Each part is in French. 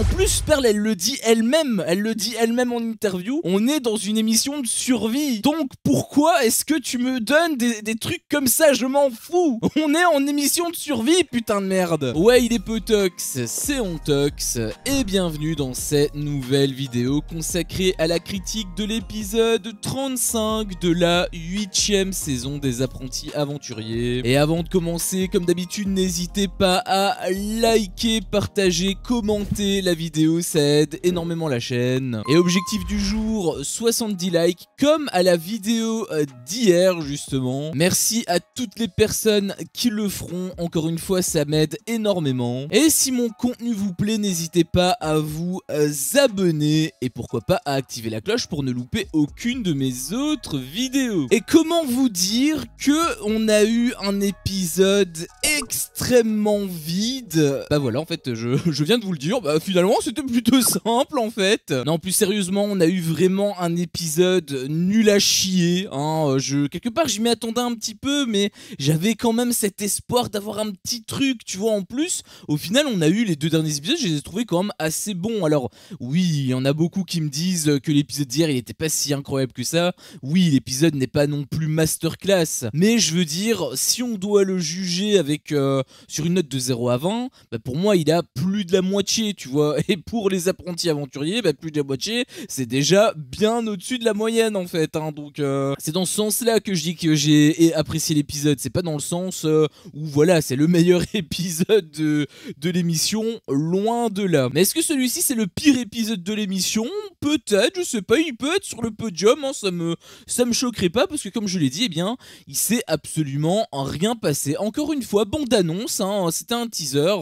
En plus, Perle, elle le dit elle-même en interview, on est dans une émission de survie. Donc pourquoi est-ce que tu me donnes des trucs comme ça? Je m'en fous. On est en émission de survie, putain de merde. Ouais, il est Potox, c'est Ontox, et bienvenue dans cette nouvelle vidéo consacrée à la critique de l'épisode 35 de la 8ème saison des Apprentis Aventuriers. Et avant de commencer, comme d'habitude, n'hésitez pas à liker, partager, commenter la vidéo, ça aide énormément la chaîne. Et objectif du jour, 70 likes, comme à la vidéo d'hier justement. Merci à toutes les personnes qui le feront, encore une fois ça m'aide énormément. Et si mon contenu vous plaît, n'hésitez pas à vous abonner et pourquoi pas à activer la cloche pour ne louper aucune de mes autres vidéos. Et comment vous dire que on a eu un épisode extrêmement vide? Bah voilà, en fait je viens de vous le dire, bah finalement c'était plutôt simple en fait. Non, plus sérieusement, on a eu vraiment un épisode nul à chier, hein. Quelque part j'y m'attendais un petit peu, mais j'avais quand même cet espoir d'avoir un petit truc, tu vois. En plus, au final on a eu les 2 derniers épisodes, je les ai trouvés quand même assez bons. Alors oui, il y en a beaucoup qui me disent que l'épisode d'hier il était pas si incroyable que ça. Oui, l'épisode n'est pas non plus masterclass, mais je veux dire, si on doit le juger avec sur une note de 0 à 20, bah pour moi il a plus de la moitié, tu vois. Et pour les apprentis aventuriers, bah plus de la moitié, c'est déjà bien au-dessus de la moyenne en fait, hein. Donc c'est dans ce sens-là que je dis que j'ai apprécié l'épisode. C'est pas dans le sens où voilà, c'est le meilleur épisode de l'émission, loin de là. Mais est-ce que celui-ci c'est le pire épisode de l'émission? Peut-être, je sais pas, il peut être sur le podium, hein, ça me choquerait pas, parce que comme je l'ai dit, eh bien, il s'est absolument rien passé. Encore une fois, bande-annonce, hein, c'était un teaser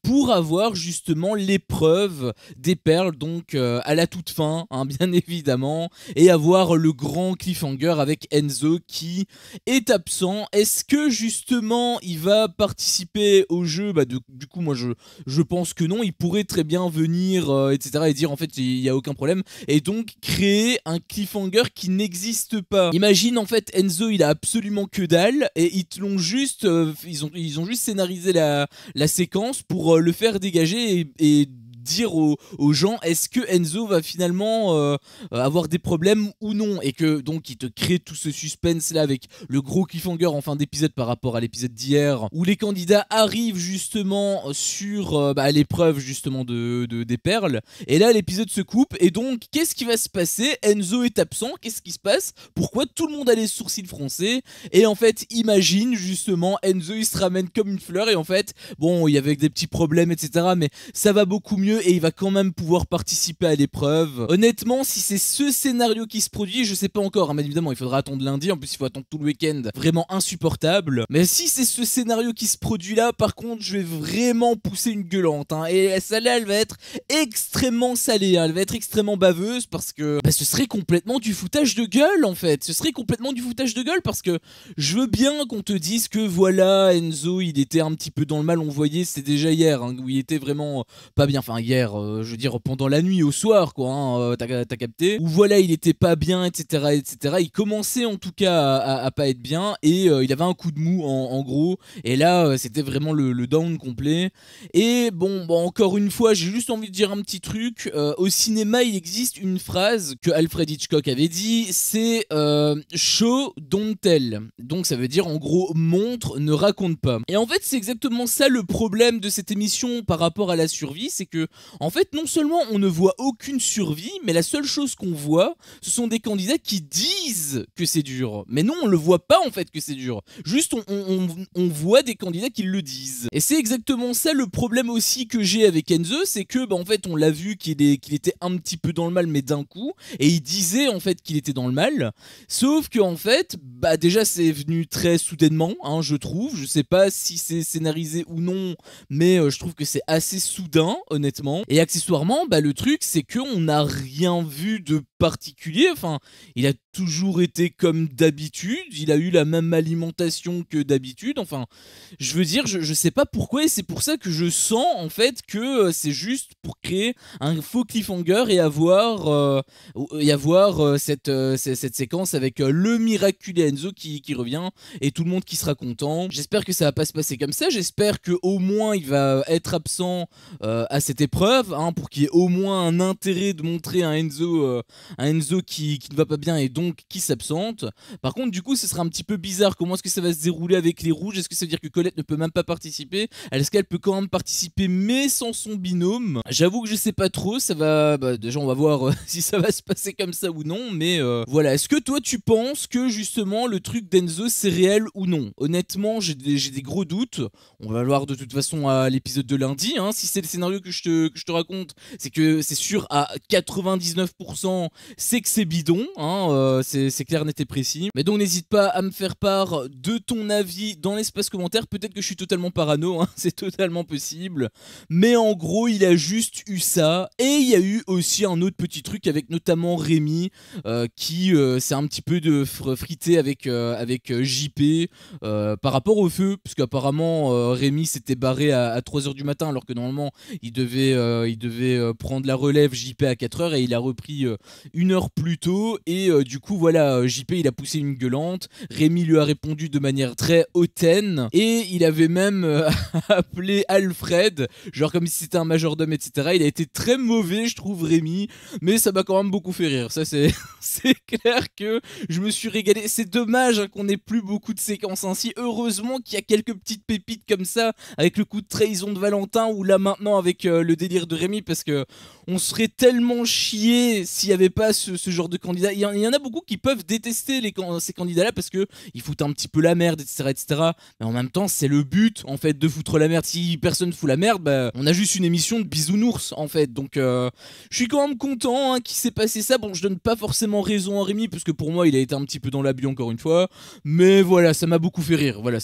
pour avoir justement l'épreuve des perles, donc à la toute fin, hein, bien évidemment, et avoir le grand cliffhanger avec Enzo qui est absent. Est-ce que justement il va participer au jeu? Bah du coup moi je pense que non. Il pourrait très bien venir etc et dire en fait il n'y a aucun problème, et donc créer un cliffhanger qui n'existe pas. Imagine en fait Enzo il a absolument que dalle et ils te l'ont juste ils ont juste scénarisé la séquence pour le faire dégager et dire aux gens est-ce que Enzo va finalement avoir des problèmes ou non, et que donc il te crée tout ce suspense là avec le gros cliffhanger en fin d'épisode par rapport à l'épisode d'hier où les candidats arrivent justement sur l'épreuve justement des perles, et là l'épisode se coupe et donc qu'est-ce qui va se passer? Enzo est absent, qu'est-ce qui se passe? Pourquoi tout le monde a les sourcils froncés? Et en fait imagine justement Enzo il se ramène comme une fleur, et en fait bon il y avait des petits problèmes etc, mais ça va beaucoup mieux et il va quand même pouvoir participer à l'épreuve. Honnêtement, si c'est ce scénario qui se produit, je sais pas encore, hein, mais évidemment il faudra attendre lundi, en plus il faut attendre tout le week-end, vraiment insupportable. Mais si c'est ce scénario qui se produit là, par contre je vais vraiment pousser une gueulante, hein, et celle-là elle va être extrêmement salée, hein, elle va être extrêmement baveuse, parce que ce serait complètement du foutage de gueule en fait. Ce serait complètement du foutage de gueule, parce que je veux bien qu'on te dise que voilà Enzo il était un petit peu dans le mal, on voyait, c'était déjà hier, hein, où il était vraiment pas bien, enfin hier, je veux dire pendant la nuit au soir quoi, hein, t'as capté, où voilà il était pas bien etc etc, il commençait en tout cas à pas être bien, et il avait un coup de mou en gros, et là c'était vraiment le down complet. Et bon encore une fois j'ai juste envie de dire un petit truc, au cinéma il existe une phrase que Alfred Hitchcock avait dit, c'est show don't tell, donc ça veut dire en gros montre ne raconte pas. Et en fait c'est exactement ça le problème de cette émission par rapport à la survie, c'est que en fait non seulement on ne voit aucune survie, mais la seule chose qu'on voit ce sont des candidats qui disent que c'est dur, mais non on le voit pas en fait que c'est dur, juste on voit des candidats qui le disent. Et c'est exactement ça le problème aussi que j'ai avec Enzo, c'est que en fait on l'a vu qu'il était un petit peu dans le mal, mais d'un coup, et il disait en fait qu'il était dans le mal, sauf que en fait déjà c'est venu très soudainement, hein, je trouve, je sais pas si c'est scénarisé ou non, mais je trouve que c'est assez soudain honnêtement. Et accessoirement le truc c'est qu'on n'a rien vu de particulier. Enfin, il a toujours été comme d'habitude, il a eu la même alimentation que d'habitude. Enfin, je veux dire, je sais pas pourquoi, et c'est pour ça que je sens en fait que c'est juste pour créer un faux cliffhanger et avoir cette séquence avec le miraculé Enzo qui revient et tout le monde qui sera content. J'espère que ça va pas se passer comme ça, j'espère que au moins il va être absent à cette épreuve, hein, pour qu'il y ait au moins un intérêt de montrer un Enzo qui ne va pas bien et donc qui s'absente. Par contre, du coup, ce sera un petit peu bizarre. Comment est-ce que ça va se dérouler avec les rouges? Est-ce que ça veut dire que Colette ne peut même pas participer? Est-ce qu'elle peut quand même participer mais sans son binôme? J'avoue que je sais pas trop. Ça va, déjà on va voir si ça va se passer comme ça ou non. Mais voilà. Est-ce que toi tu penses que justement le truc d'Enzo c'est réel ou non? Honnêtement, j'ai des gros doutes. On va le voir de toute façon à l'épisode de lundi, hein. Si c'est le scénario que je te raconte, c'est que c'est sûr à 99%, c'est que c'est bidon, hein, c'est clair, net et précis. Mais donc n'hésite pas à me faire part de ton avis dans l'espace commentaire. Peut-être que je suis totalement parano, hein, c'est totalement possible. Mais en gros, il a juste eu ça. Et il y a eu aussi un autre petit truc avec notamment Rémi qui s'est un petit peu frité avec JP par rapport au feu. Parce qu'apparemment Rémi s'était barré à 3h du matin alors que normalement il devait prendre la relève JP à 4h et il a repris 1 heure plus tôt. Et du coup voilà, JP il a poussé une gueulante, Rémi lui a répondu de manière très hautaine et il avait même appelé Alfred, genre comme si c'était un majordome, etc. Il a été très mauvais, je trouve, Rémi, mais ça m'a quand même beaucoup fait rire. Ça c'est clair que je me suis régalé. C'est dommage, hein, qu'on n'ait plus beaucoup de séquences ainsi. Heureusement qu'il y a quelques petites pépites comme ça avec le coup de trahison de Valentin ou là maintenant avec le délire de Rémi, parce que on serait tellement chié s'il n'y avait pas ce genre de candidat. Il y en a beaucoup qui peuvent détester ces candidats-là parce que ils foutent un petit peu la merde, etc., etc. Mais en même temps, c'est le but, en fait, de foutre la merde. Si personne fout la merde, bah, on a juste une émission de bisounours, en fait. Donc, je suis quand même content, hein, qu'il s'est passé ça. Bon, je donne pas forcément raison à Rémi parce que pour moi, il a été un petit peu dans l'abus encore une fois. Mais voilà, ça m'a beaucoup fait rire. Voilà,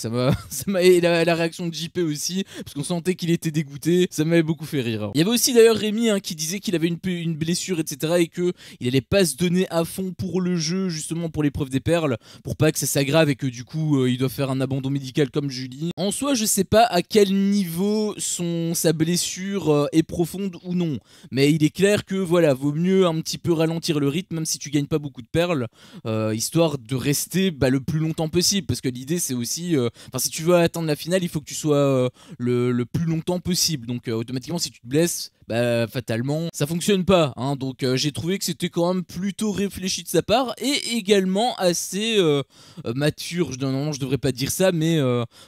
et la réaction de JP aussi, parce qu'on sentait qu'il était dégoûté. Ça m'avait beaucoup fait rire. Il y avait aussi d'ailleurs Rémi, hein, qui disait qu'il avait une blessure, etc. et que il allait pas se donner à fond pour le jeu, justement pour l'épreuve des perles, pour pas que ça s'aggrave et que du coup il doit faire un abandon médical comme Julie. En soi, je sais pas à quel niveau sa blessure est profonde ou non, mais il est clair que voilà, vaut mieux un petit peu ralentir le rythme, même si tu gagnes pas beaucoup de perles, histoire de rester le plus longtemps possible, parce que l'idée c'est aussi, si tu veux atteindre la finale, il faut que tu sois le plus longtemps possible, donc automatiquement si tu te blesses, fatalement ça fonctionne pas, hein. Donc j'ai trouvé que c'était quand même plutôt réfléchi de sa part et également assez mature. Normalement je devrais pas dire ça, mais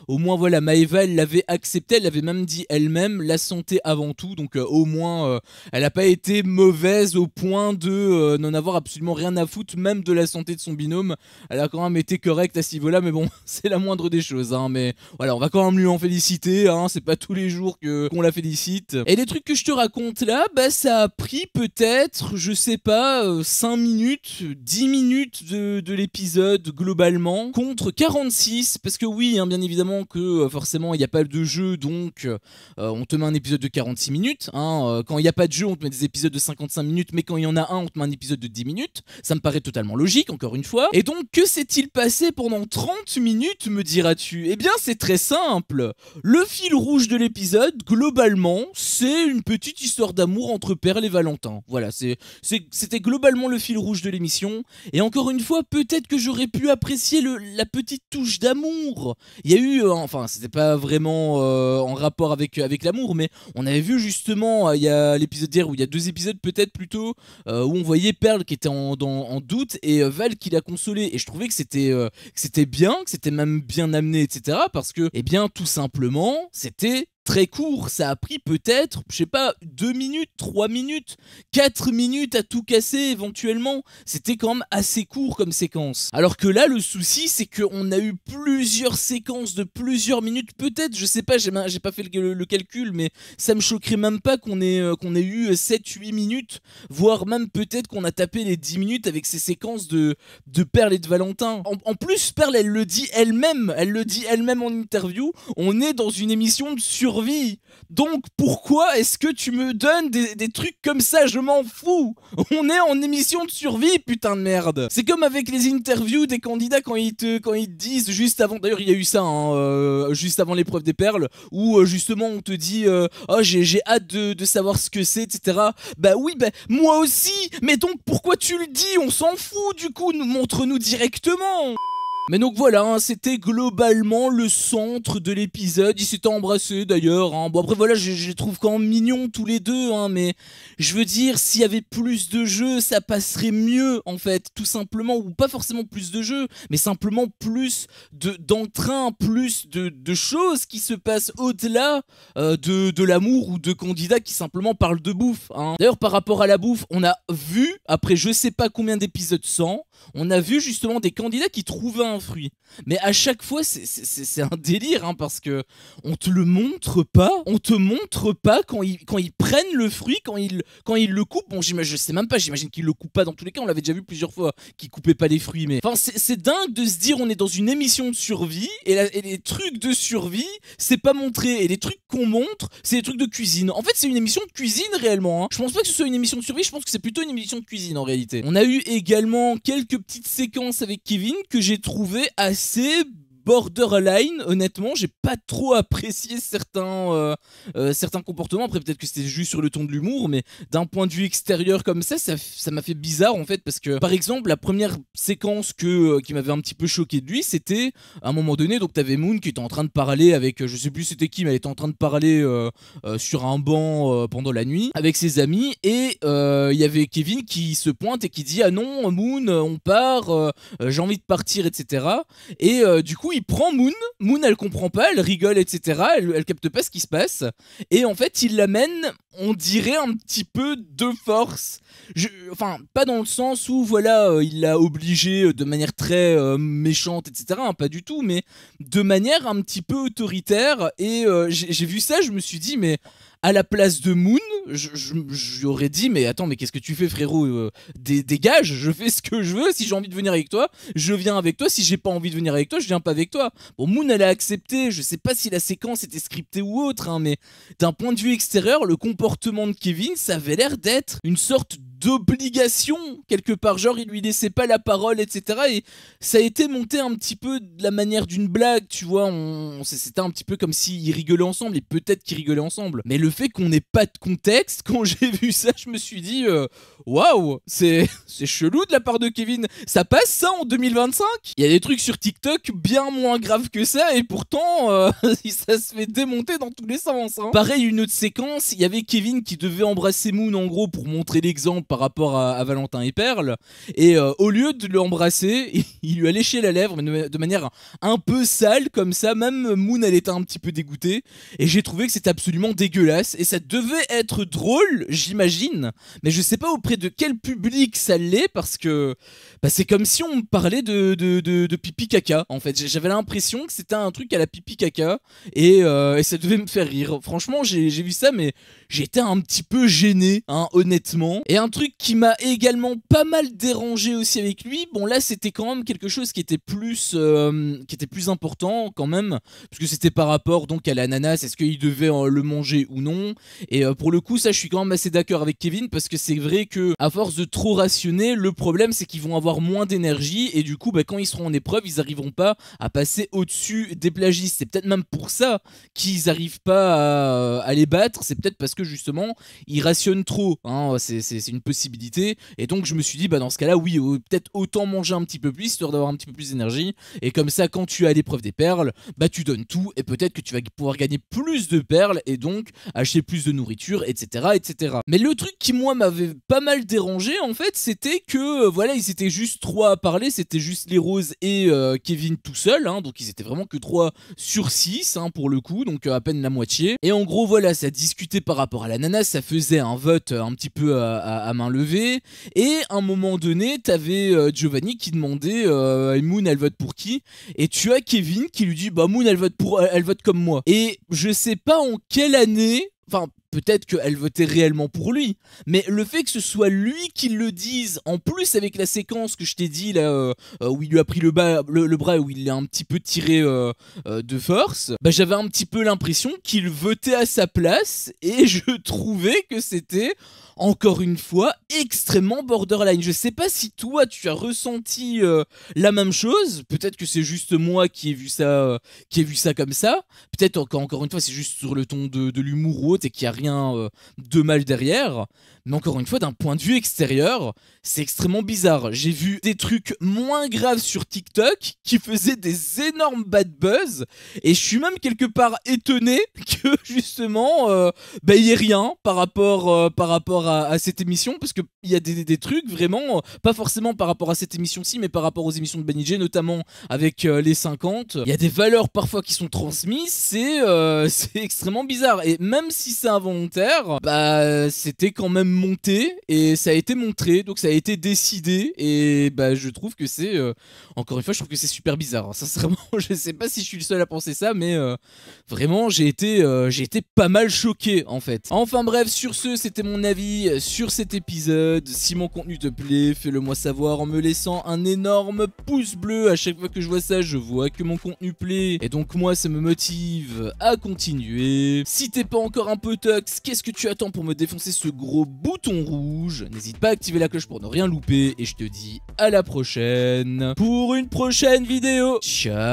au moins voilà, Maëva elle l'avait accepté, elle l'avait même dit elle-même, la santé avant tout, donc au moins elle a pas été mauvaise au point de n'en avoir absolument rien à foutre même de la santé de son binôme. Elle a quand même été correcte à ce niveau là, mais bon c'est la moindre des choses, hein. Mais voilà, on va quand même lui en féliciter, hein. C'est pas tous les jours qu'on la félicite. Et les trucs que je te raconte là, ça a pris peut-être, je sais pas, 5 minutes, 10 minutes de l'épisode globalement, contre 46, parce que oui, hein, bien évidemment que forcément il n'y a pas de jeu, donc on te met un épisode de 46 minutes, hein. Quand il n'y a pas de jeu, on te met des épisodes de 55 minutes, mais quand il y en a un, on te met un épisode de 10 minutes, ça me paraît totalement logique, encore une fois. Et donc, que s'est-il passé pendant 30 minutes, me diras-tu? Eh bien, c'est très simple. Le fil rouge de l'épisode, globalement, c'est une petite histoire d'amour entre Perle et Valentin. Voilà, c'était globalement le fil rouge de l'émission. Et encore une fois, peut-être que j'aurais pu apprécier la petite touche d'amour. Il y a eu, c'était pas vraiment en rapport avec l'amour, mais on avait vu justement, il y a l'épisode d'hier, où il y a 2 épisodes peut-être plutôt, où on voyait Perle qui était en doute et Val qui l'a consolé. Et je trouvais que c'était bien, que c'était même bien amené, etc. Parce que, eh bien, tout simplement, c'était très court, ça a pris peut-être, je sais pas, 2 minutes, 3 minutes, 4 minutes à tout casser éventuellement. C'était quand même assez court comme séquence. Alors que là, le souci, c'est qu'on a eu plusieurs séquences de plusieurs minutes, peut-être, je sais pas, j'ai pas fait le calcul, mais ça me choquerait même pas qu'on ait eu 7-8 minutes, voire même peut-être qu'on a tapé les 10 minutes avec ces séquences de Perle et de Valentin. En plus, Perle, elle le dit elle-même en interview, on est dans une émission de survie. survie. Donc pourquoi est-ce que tu me donnes des trucs comme ça? Je m'en fous. On est en émission de survie, putain de merde. C'est comme avec les interviews des candidats quand ils te disent juste avant, d'ailleurs il y a eu ça juste avant l'épreuve des perles, où justement on te dit oh j'ai hâte de savoir ce que c'est, etc. Bah oui, bah moi aussi. Mais donc pourquoi tu le dis? On s'en fout du coup, montre-nous directement. Mais donc voilà, hein, c'était globalement le centre de l'épisode. Ils s'étaient embrassés d'ailleurs. Hein. Bon après voilà, je les trouve quand même mignons tous les deux. Hein, mais je veux dire, s'il y avait plus de jeux, ça passerait mieux en fait, tout simplement. Ou pas forcément plus de jeux, mais simplement plus d'entrain, plus de choses qui se passent au-delà de l'amour ou de candidats qui simplement parlent de bouffe. Hein. D'ailleurs par rapport à la bouffe, on a vu, après je sais pas combien d'épisodes 100, on a vu justement des candidats qui trouvaient un fruit. Mais à chaque fois, c'est un délire, hein, parce que on te le montre pas. On te montre pas quand ils prennent le fruit, quand ils le coupent. Bon, je sais même pas, j'imagine qu'ils le coupent pas dans tous les cas. On l'avait déjà vu plusieurs fois, qu'ils coupaient pas les fruits. Mais enfin, c'est dingue de se dire on est dans une émission de survie et les trucs de survie, c'est pas montré. Et les trucs qu'on montre, c'est des trucs de cuisine. En fait, c'est une émission de cuisine réellement. Hein. Je pense pas que ce soit une émission de survie. Je pense que c'est plutôt une émission de cuisine en réalité. On a eu également quelques petites séquences avec Kevin que j'ai trouvé assez borderline. Honnêtement, j'ai pas trop apprécié certains comportements. Après peut-être que c'était juste sur le ton de l'humour, mais d'un point de vue extérieur comme ça m'a fait bizarre en fait, parce que par exemple la première séquence qui m'avait un petit peu choqué de lui, c'était à un moment donné, donc t'avais Moon qui était en train de parler avec, je sais plus c'était qui, mais elle était en train de parler sur un banc pendant la nuit avec ses amis, et il y avait Kevin qui se pointe et qui dit ah non Moon, on part, j'ai envie de partir, etc. Et du coup il prend Moon elle comprend pas, elle rigole, etc. Elle capte pas ce qui se passe, et en fait il l'amène, on dirait un petit peu de force. Enfin, pas dans le sens où voilà, il l'a obligé de manière très méchante, etc. Hein, pas du tout, mais de manière un petit peu autoritaire. Et j'ai vu ça, je me suis dit, mais à la place de Moon, j'aurais dit mais attends, mais qu'est-ce que tu fais frérot, dégage, je fais ce que je veux, si j'ai envie de venir avec toi, je viens avec toi, si j'ai pas envie de venir avec toi, je viens pas avec toi. Bon, Moon elle a accepté, je sais pas si la séquence était scriptée ou autre, hein, mais d'un point de vue extérieur, le comportement de Kevin, ça avait l'air d'être une sorte d'obligation quelque part, genre il lui laissait pas la parole, etc. Et ça a été monté un petit peu de la manière d'une blague, tu vois, c'était un petit peu comme s'ils rigolaient ensemble, et peut-être qu'ils rigolaient ensemble, mais le fait qu'on n'ait pas de contexte, quand j'ai vu ça, je me suis dit waouh, c'est chelou de la part de Kevin. Ça passe ça en 2025? Il y a des trucs sur TikTok bien moins graves que ça, et pourtant ça se fait démonter dans tous les sens, hein. Pareil, une autre séquence, il y avait Kevin qui devait embrasser Moon en gros pour montrer l'exemple par rapport à Valentin et Perle, et au lieu de l'embrasser, il lui a léché la lèvre, mais de manière un peu sale comme ça. Même Moon elle était un petit peu dégoûtée, et j'ai trouvé que c'était absolument dégueulasse, et ça devait être drôle j'imagine, mais je sais pas auprès de quel public ça l'est, parce que bah, c'est comme si on me parlait de pipi caca en fait. J'avais l'impression que c'était un truc à la pipi caca, et ça devait me faire rire. Franchement j'ai vu ça, mais j'étais un petit peu gêné, hein, honnêtement. Et un truc qui m'a également pas mal dérangé aussi avec lui, bon là c'était quand même quelque chose qui était plus important quand même, parce que c'était par rapport donc à l'ananas, est-ce qu'il devait le manger ou non. Et pour le coup ça je suis quand même assez d'accord avec Kevin, parce que c'est vrai que à force de trop rationner, le problème c'est qu'ils vont avoir moins d'énergie, et du coup bah, quand ils seront en épreuve ils arriveront pas à passer au-dessus des plagistes. C'est peut-être même pour ça qu'ils arrivent pas à les battre, c'est peut-être parce que justement ils rationnent trop, hein, c'est une possibilité. Et donc je me suis dit bah dans ce cas là oui, peut-être autant manger un petit peu plus histoire d'avoir un petit peu plus d'énergie, et comme ça quand tu as l'épreuve des perles, bah tu donnes tout, et peut-être que tu vas pouvoir gagner plus de perles et donc acheter plus de nourriture, etc., etc. Mais le truc qui moi m'avait pas mal dérangé en fait, c'était que voilà, ils étaient juste 3 à parler, c'était juste les Roses et Kevin tout seul, hein, donc ils étaient vraiment que 3 sur 6, hein, pour le coup, donc à peine la moitié. Et en gros voilà, ça discutait par rapport à l'ananas, ça faisait un vote un petit peu à main levée, et à un moment donné t'avais Giovanni qui demandait Moon elle vote pour qui, et tu as Kevin qui lui dit bah Moon elle vote comme moi. Et je sais pas en quelle année, enfin peut-être qu'elle votait réellement pour lui. Mais le fait que ce soit lui qui le dise, en plus avec la séquence que je t'ai dit là, où il lui a pris le bras, où il l'a un petit peu tiré de force, bah, j'avais un petit peu l'impression qu'il votait à sa place, et je trouvais que c'était encore une fois extrêmement borderline. Je sais pas si toi tu as ressenti la même chose, peut-être que c'est juste moi qui ai vu ça comme ça, peut-être encore une fois c'est juste sur le ton de l'humour ou autre et qu'il n'y a rien de mal derrière, mais encore une fois d'un point de vue extérieur, c'est extrêmement bizarre. J'ai vu des trucs moins graves sur TikTok qui faisaient des énormes bad buzz, et je suis même quelque part étonné que justement bah, il y ait rien par rapport à cette émission, parce qu'il y a des trucs vraiment, pas forcément par rapport à cette émission-ci, mais par rapport aux émissions de Benny J, notamment avec les 50. Il y a des valeurs parfois qui sont transmises, c'est extrêmement bizarre. Et même si c'est involontaire, bah c'était quand même monté, et ça a été montré, donc ça a été décidé, et bah je trouve que c'est, encore une fois, je trouve que c'est super bizarre. Sincèrement, je sais pas si je suis le seul à penser ça, mais vraiment j'ai été pas mal choqué en fait. Enfin bref, sur ce, c'était mon avis sur cet épisode. Si mon contenu te plaît, fais-le moi savoir en me laissant un énorme pouce bleu. À chaque fois que je vois ça, je vois que mon contenu plaît, et donc moi ça me motive à continuer. Si t'es pas encore un peu tox, qu'est-ce que tu attends pour me défoncer ce gros bouton rouge? N'hésite pas à activer la cloche pour ne rien louper, et je te dis à la prochaine pour une prochaine vidéo. Ciao.